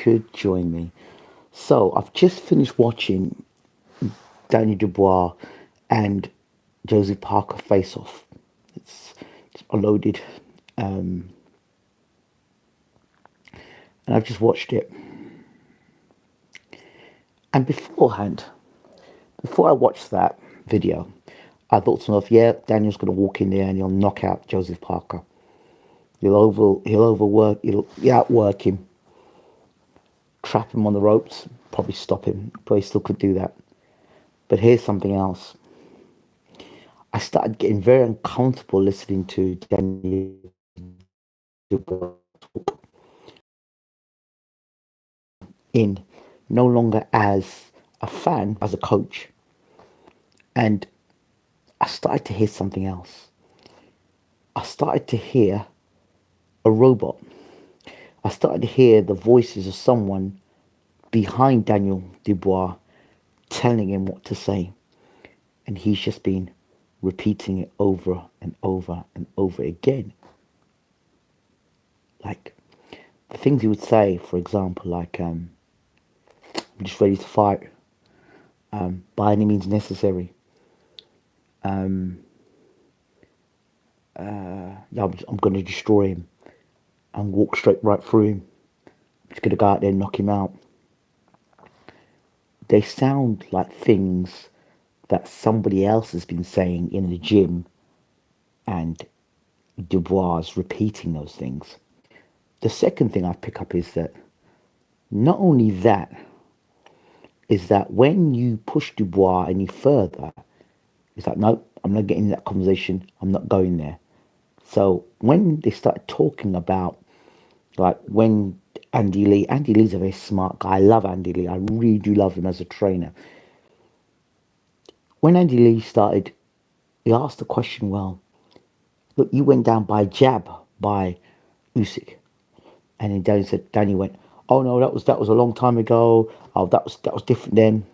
could join me. So I've just finished watching Daniel Dubois and Joseph Parker face off. It's, it's unloaded, and I've just watched it. And before I watched that video, I thought to myself, yeah, Daniel's going to walk in there and he'll knock out Joseph Parker. He'll overwork, he'll outwork him, trap him on the ropes, probably stop him. Probably still could do that. But here's something else. I started getting very uncomfortable listening to Daniel Dubois in no longer as a fan, as a coach. And I started to hear something else. I started to hear a robot. I started to hear the voices of someone behind Daniel Dubois telling him what to say. And he's just been repeating it over and over and over again. Like the things he would say, for example, like, I'm just ready to fight, by any means necessary. Yeah, I'm going to destroy him and walk straight right through him. I'm just going to go out there and knock him out. They sound like things that somebody else has been saying in the gym, and Dubois is repeating those things. The second thing I pick up is that not only that, is that when you push Dubois any further, it's like, no, I'm not getting that conversation. I'm not going there. So when they started talking about, like, when Andy Lee's a very smart guy. I love Andy Lee. I really do love him as a trainer. When Andy Lee started, he asked the question, well, look, you went down by jab by Usyk. And then Danny went, oh no, that was a long time ago. Oh, that was different then.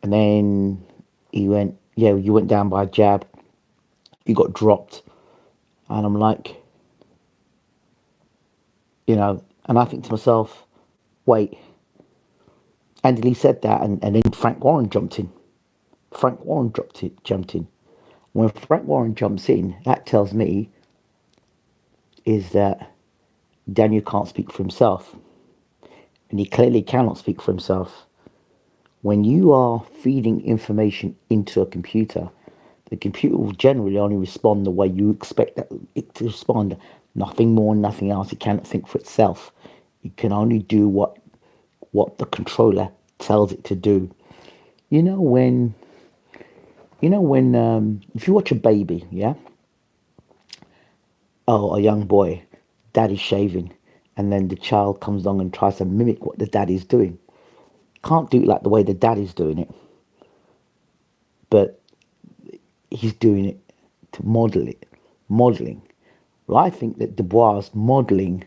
And then he went, yeah, you went down by a jab. You got dropped. And I'm like, and I think to myself, wait, Andy Lee said that, and then Frank Warren jumped in. Frank Warren jumped in. When Frank Warren jumps in, that tells me is that Daniel can't speak for himself. And he clearly cannot speak for himself. When you are feeding information into a computer, the computer will generally only respond the way you expect it to respond. Nothing more, nothing else. It cannot think for itself. It can only do what the controller tells it to do. You know when if you watch a baby, yeah, oh, a young boy, daddy's shaving, and then the child comes along and tries to mimic what the daddy's doing. Can't do it like the way the daddy's doing it, but he's doing it to model it, modeling. Well, I think that Dubois is modeling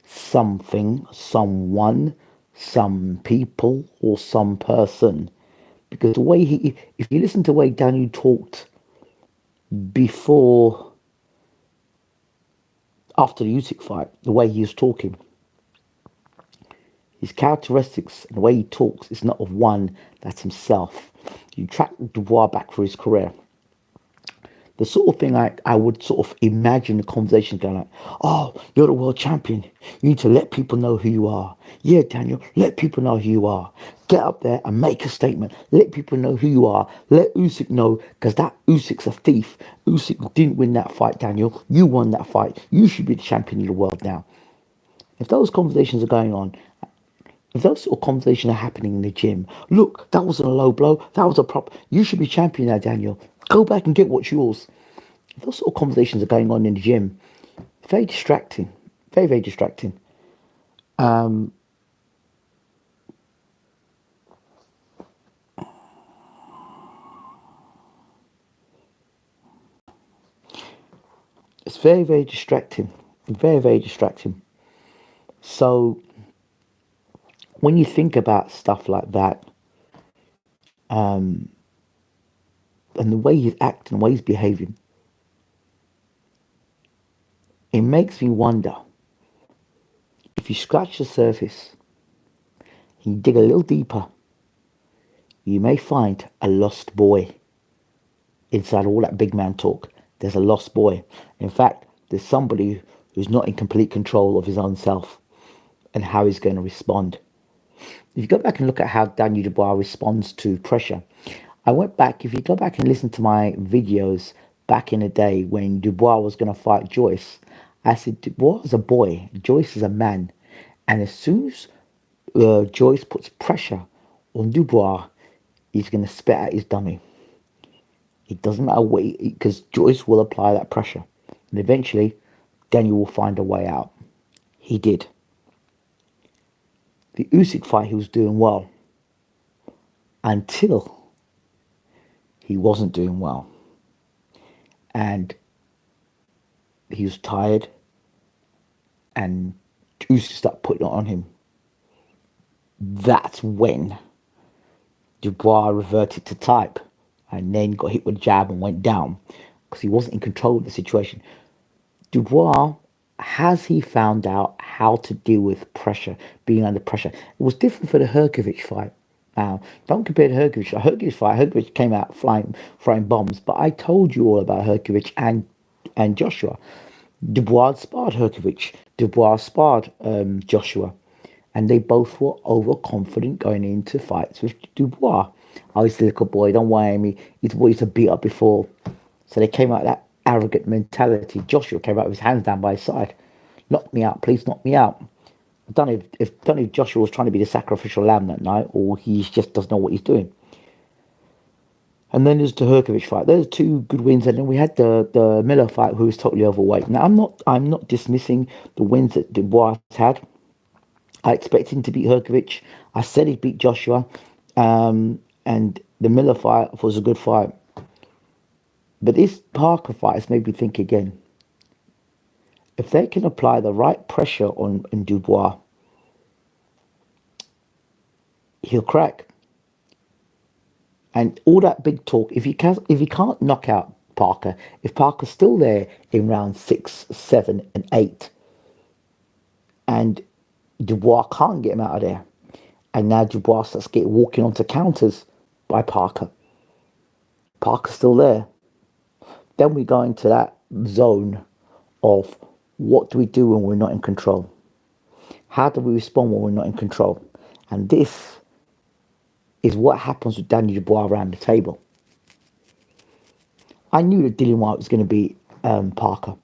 something, someone, some people, or some person, because the way if you listen to the way Daniel talked before, after the Usyk fight, the way he was talking, his characteristics and the way he talks is not of one that's himself. You track Dubois back through his career. The sort of thing I would sort of imagine the conversation going like, oh, you're the world champion. You need to let people know who you are. Yeah, Daniel, let people know who you are. Get up there and make a statement. Let people know who you are. Let Usyk know, because that Usyk's a thief. Usyk didn't win that fight, Daniel. You won that fight. You should be the champion of the world now. If those conversations are going on, if those sort of conversations are happening in the gym, look, that wasn't a low blow. That was a prop. You should be champion now, Daniel. Go back and get what's yours. If those sort of conversations are going on in the gym, very distracting. Very, very distracting. It's very, very distracting. Very, very distracting. So when you think about stuff like that, and the way he's acting, the way he's behaving, it makes me wonder if you scratch the surface and you dig a little deeper, you may find a lost boy inside all that big man talk. There's a lost boy. In fact, there's somebody who's not in complete control of his own self and how he's going to respond. If you go back and look at how Daniel Dubois responds to pressure, I went back, if you go back and listen to my videos back in the day when Dubois was going to fight Joyce, I said Dubois is a boy, Joyce is a man. And as soon as Joyce puts pressure on Dubois, he's going to spit out his dummy. It doesn't matter what, because Joyce will apply that pressure. And eventually, Daniel will find a way out. He did. The Usyk fight, he was doing well. Until he wasn't doing well. And he was tired. And Usyk started putting it on him. That's when Dubois reverted to type. And then got hit with a jab and went down. Because he wasn't in control of the situation. Dubois, has he found out how to deal with pressure, being under pressure? It was different for the Herkovich fight. Now, don't compare to Herkovich. The Herkovich fight, Herkovich came out throwing bombs, but I told you all about Herkovich and Joshua. Dubois sparred Herkovich. Dubois sparred Joshua. And they both were overconfident going into fights with Dubois. Oh, he's the little boy, don't worry me. He's what he's a beat up before. So they came out that arrogant mentality. Joshua came out with his hands down by his side. Knock me out, please knock me out. I don't know if Joshua was trying to be the sacrificial lamb that night or he just doesn't know what he's doing. And then there's the Herkovich fight. There's two good wins, and then we had the Miller fight, who was totally overweight. Now I'm not dismissing the wins that Dubois had. I expect him to beat Herkovich. I said he'd beat Joshua, and the Miller fight was a good fight. But this Parker fight has made me think again. If they can apply the right pressure on Dubois, he'll crack. And all that big talk, if he can't knock out Parker, if Parker's still there in round 6, 7, and 8, and Dubois can't get him out of there, and now Dubois starts walking onto counters by Parker. Parker's still there. Then we go into that zone of what do we do when we're not in control? How do we respond when we're not in control? And this is what happens with Daniel Dubois around the table. I knew that Dillian Whyte was going to beat Parker.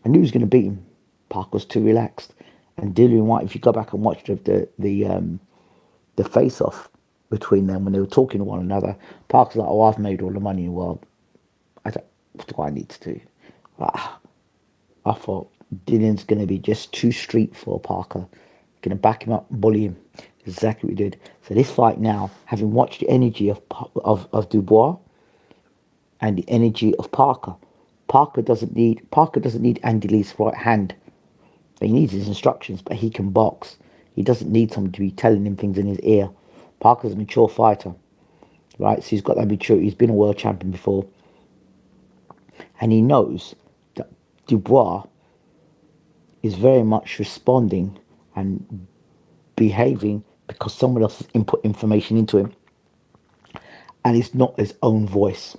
I knew he was going to beat him. Parker was too relaxed. And Dillian Whyte, if you go back and watch the face-off between them when they were talking to one another, Parker's like, oh, I've made all the money in the world. What do I need to do? I thought Dillian's going to be just too street for Parker. Going to back him up and bully him. Exactly what he did. So this fight now, having watched the energy of Dubois and the energy of Parker, Parker doesn't need Andy Lee's right hand. He needs his instructions, but he can box. He doesn't need someone to be telling him things in his ear. Parker's a mature fighter, right? So he's got that maturity. He's been a world champion before. And he knows that Dubois is very much responding and behaving because someone else has input information into him. And it's not his own voice.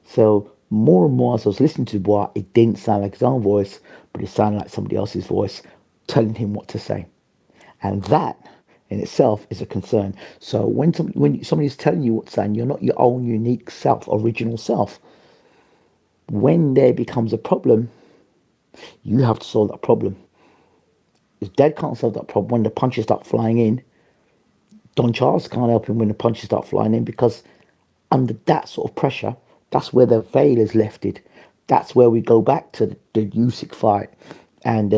So more and more as I was listening to Dubois, it didn't sound like his own voice, but it sounded like somebody else's voice telling him what to say. And that in itself is a concern. So when somebody's telling you what to say, and you're not your own unique self, original self, when there becomes a problem, you have to solve that problem. If Dad can't solve that problem when the punches start flying in, Don Charles can't help him when the punches start flying in, because under that sort of pressure, that's where the veil is lifted. That's where we go back to the Usyk fight and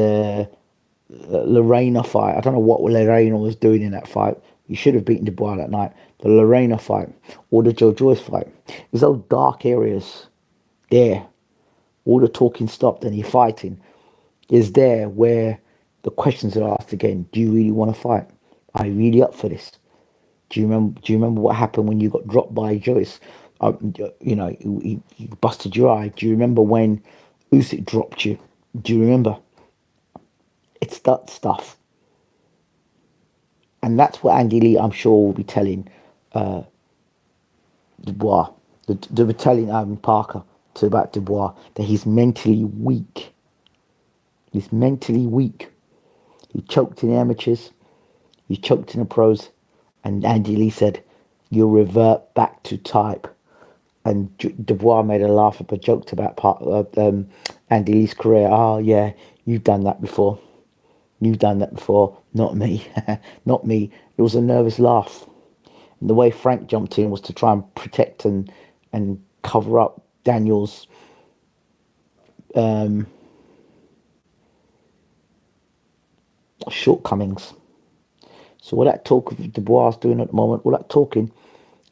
Lorena fight. I don't know what Lorena was doing in that fight. You should have beaten Dubois that night. The Lorena fight or the Joe Joyce fight. There's those dark areas there. All the talking stopped and he fighting is there where the questions are asked again. Do you really want to fight? Are you really up for this? Do you remember what happened when you got dropped by Joyce? He busted your eye. Do you remember when Usyk dropped you? Do you remember? It's that stuff. And that's what Andy Lee, I'm sure, will be telling Dubois. They were telling Parker about Dubois that he's mentally weak. He's mentally weak. He choked in the amateurs. He choked in the pros. And Andy Lee said, you'll revert back to type. And Dubois made a laugh up, a joke about Andy Lee's career. Oh, yeah, you've done that before. You've done that before. Not me. Not me. It was a nervous laugh. And the way Frank jumped in was to try and protect and cover up Daniel's shortcomings. So all that talk of Dubois doing at the moment, all that talking,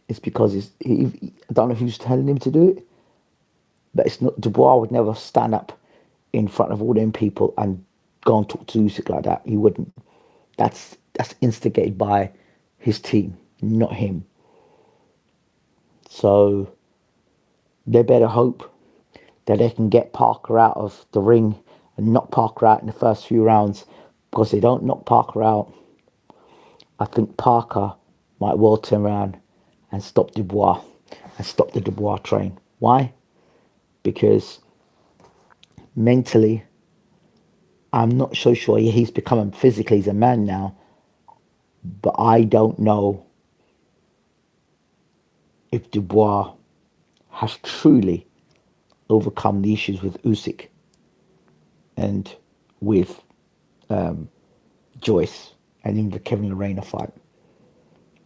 is because I don't know who's telling him to do it, but it's not. Dubois would never stand up in front of all them people and go and talk to Usyk like that. He wouldn't. That's instigated by his team, not him. So they better hope that they can get Parker out of the ring and knock Parker out in the first few rounds, because they don't knock Parker out, I think Parker might well turn around and stop Dubois and stop the Dubois train. Why? Because mentally, I'm not so sure. He's becoming physically, he's a man now, but I don't know if Dubois has truly overcome the issues with Usyk and with Joyce and in the Kevin Lerena fight.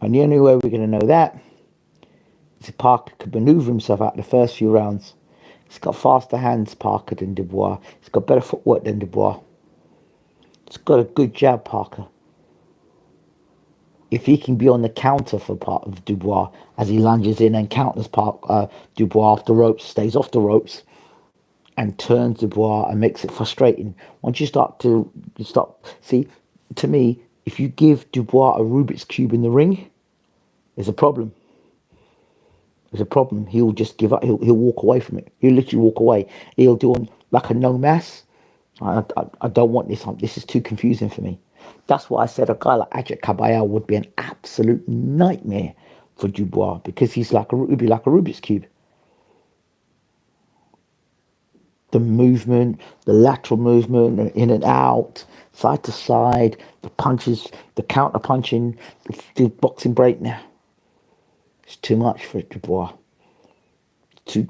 And the only way we're going to know that is if Parker could maneuver himself out the first few rounds. He's got faster hands, Parker, than Dubois. He's got better footwork than Dubois. He's got a good jab, Parker. If he can be on the counter for part of Dubois as he lunges in and counters Dubois off the ropes, stays off the ropes, and turns Dubois and makes it frustrating. Once you start, see, to me, if you give Dubois a Rubik's Cube in the ring, there's a problem. There's a problem. He'll just give up. He'll walk away from it. He'll literally walk away. He'll do like a no mass. I don't want this. This is too confusing for me. That's why I said a guy like Ajit Caballero would be an absolute nightmare for Dubois, because he'd be like a Rubik's Cube. The movement, the lateral movement, in and out, side to side, the punches, the counter punching, the boxing break now. It's too much for Dubois. Too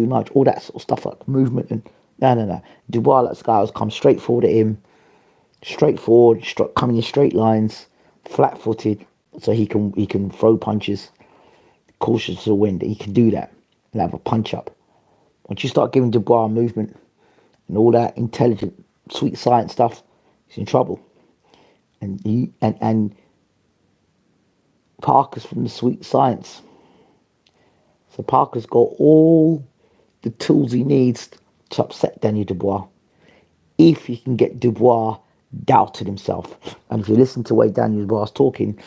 much. All that sort of stuff like movement and no. Dubois, that guy was come straight forward at him, coming in straight lines, flat-footed, so he can throw punches, cautious to the wind. He can do that and have a punch up. Once you start giving Dubois movement and all that intelligent, sweet science stuff, he's in trouble. And Parker's from the sweet science. So Parker's got all the tools he needs to upset Daniel Dubois, if he can get Dubois doubted himself. And if you listen to the way Daniel Dubois is talking,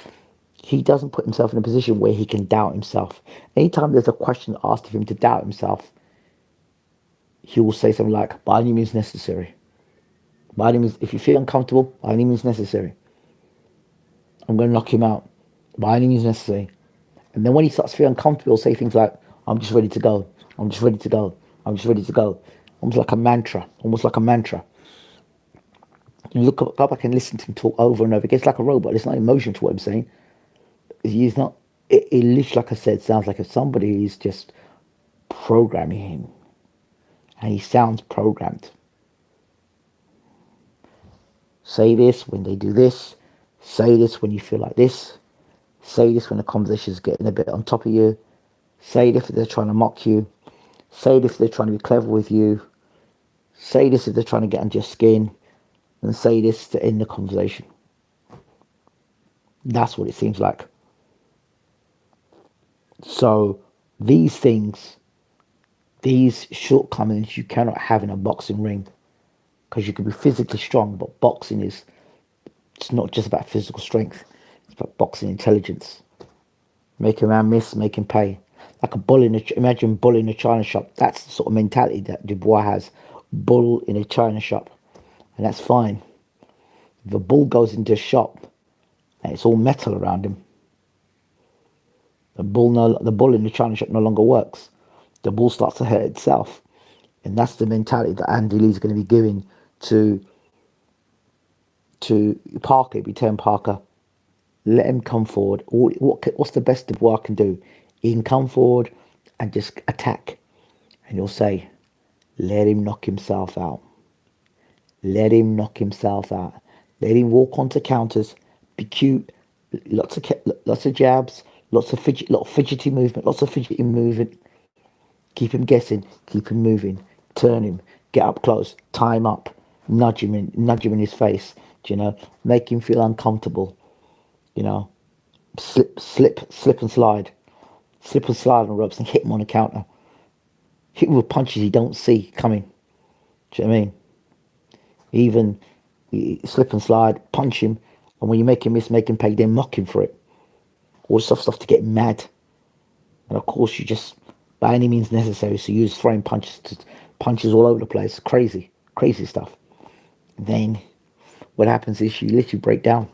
he doesn't put himself in a position where he can doubt himself. Anytime there's a question asked of him to doubt himself, he will say something like, by any means necessary. By any means, if you feel uncomfortable, by any means necessary. I'm going to knock him out. By any means necessary. And then when he starts feeling uncomfortable, he'll say things like, I'm just ready to go. I'm just ready to go. I'm just ready to go. Almost like a mantra. You go back and listen to him talk over and over again. It's like a robot. There's no emotion to what I'm saying. He's not. It literally, like I said, sounds like if somebody is just programming him, and he sounds programmed. Say this when they do this. Say this when you feel like this. Say this when the conversation is getting a bit on top of you. Say this if they're trying to mock you. Say this if they're trying to be clever with you. Say this if they're trying to get under your skin. And say this to end the conversation. That's what it seems like. So these things, these shortcomings you cannot have in a boxing ring, because you can be physically strong, but boxing it's not just about physical strength. It's about boxing intelligence. Make a man miss, make him pay. Like a bull imagine bull in a china shop. That's the sort of mentality that Dubois has. Bull in a china shop. And that's fine. If a bull goes into a shop and it's all metal around him. The bull in the china shop no longer works. The bull starts to hurt itself, and that's the mentality that Andy Lee's going to be giving to Parker. If you turn Parker, let him come forward. What's the best Dubois can do? He can come forward and just attack, and you'll say, let him knock himself out. Let him knock himself out. Let him walk onto counters, be cute, lots of jabs, lot of fidgety movement, lots of fidgety movement. Keep him guessing, keep him moving, turn him, get up close, tie him up, nudge him in his face. Do you know? Make him feel uncomfortable. You know, slip and slide on ropes and hit him on the counter. Hit him with punches he don't see coming. Do you know what I mean? Even slip and slide, punch him, and when you make him miss, make him pay, then mock him for it. All this stuff to get mad. And of course, you just, by any means necessary, so you just throwing punches all over the place. Crazy stuff. And then what happens is you literally break down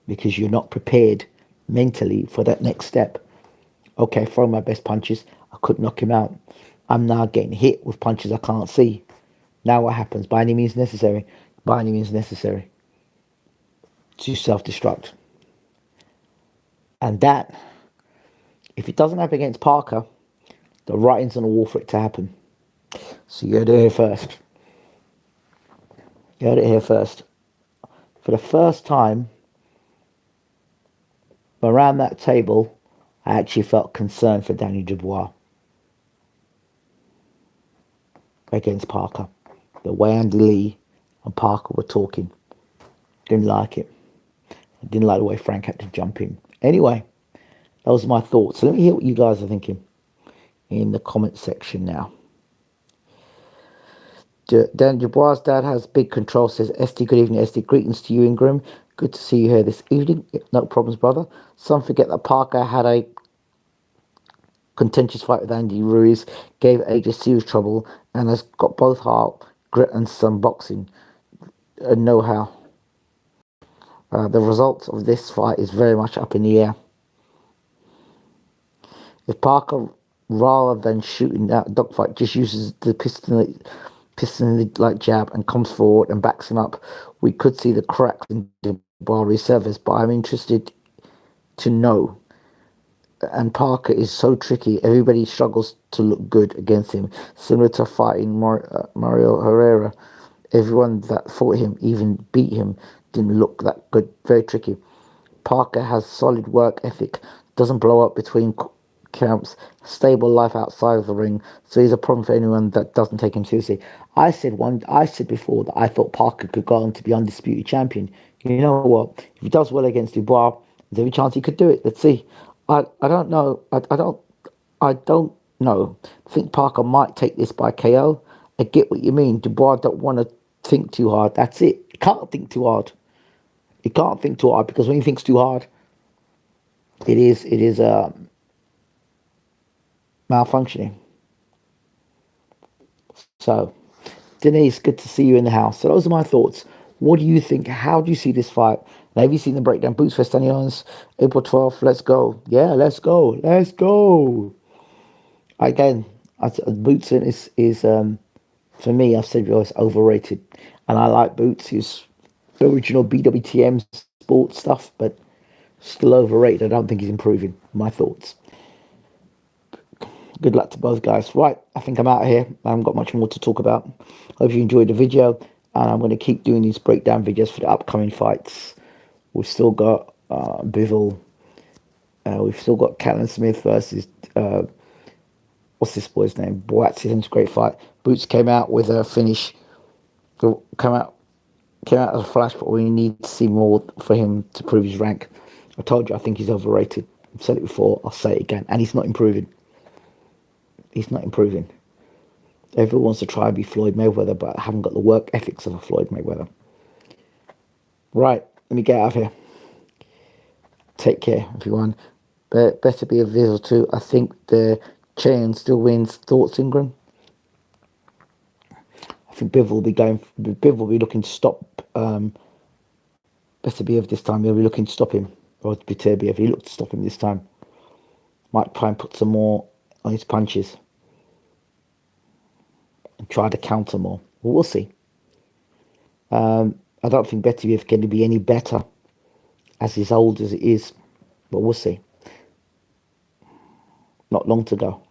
because you're not prepared mentally for that next step. Okay, throw my best punches. I couldn't knock him out. I'm now getting hit with punches I can't see. Now what happens? By any means necessary. By any means necessary. To self-destruct. And that, if it doesn't happen against Parker, the writing's on the wall for it to happen. So you heard it here first. You heard it here first. For the first time around that table, I actually felt concern for Daniel Dubois against Parker. The way Andy Lee and Parker were talking. Didn't like it. I didn't like the way Frank had to jump in. Anyway, those are my thoughts. So let me hear what you guys are thinking in the comment section now. Dan Dubois' dad has big control, says SD. Good evening, SD. Greetings to you, Ingram. Good to see you here this evening. No problems, brother. Some forget that Parker had a contentious fight with Andy Ruiz, gave AJ serious trouble, and has got both heart, grit, and some boxing know-how. The result of this fight is very much up in the air. If Parker, rather than shooting that dogfight, just uses the piston-like jab and comes forward and backs him up, we could see the cracks in the bar resurface. But I'm interested to know. And Parker is so tricky. Everybody struggles to look good against him, similar to fighting Mario Herrera. Everyone that fought him, even beat him, didn't look that good. Very tricky. Parker has solid work ethic, doesn't blow up between camps, stable life outside of the ring, so he's a problem for anyone that doesn't take him seriously. I said before that I thought Parker could go on to be undisputed champion. You know what? If he does well against Dubois, there's every chance he could do it. Let's see. I don't know. I don't know. I think Parker might take this by KO. I get what you mean. Dubois don't want to think too hard. That's it. He can't think too hard. He can't think too hard because when he thinks too hard, it is malfunctioning. So, Denise, good to see you in the house. So those are my thoughts. What do you think? How do you see this fight? Now, have you seen the breakdown? Boots for Stanions, April 12th. Let's go. Yeah, let's go. Let's go. Again, Boots is for me, I've said it's overrated. And I like Boots. He's the original BWTM sports stuff, but still overrated. I don't think he's improving. My thoughts. Good luck to both guys. Right, I think I'm out of here. I haven't got much more to talk about. Hope you enjoyed the video. And I'm going to keep doing these breakdown videos for the upcoming fights. We've still got Bivol. We've still got Callum Smith versus what's this boy's name? Boatsy. Great fight. Boots came out with a finish. Came out as a flash, but we need to see more for him to prove his rank. I told you I think he's overrated. I've said it before. I'll say it again. And he's not improving. He's not improving. Everyone wants to try and be Floyd Mayweather, but I haven't got the work ethics of a Floyd Mayweather. Right, let me get out of here. Take care, everyone. Better be a Visual too. I think the chain still wins. Thoughts, Ingram? I think Bivol will be looking to stop Beterbiev this time, he'll be looking to stop him. Or Beterbiev, he looked to stop him this time. Might try and put some more on his punches and try to counter more. Well, we'll see. I don't think Beterbiev can be any better as old as it is, but we'll see. Not long to go.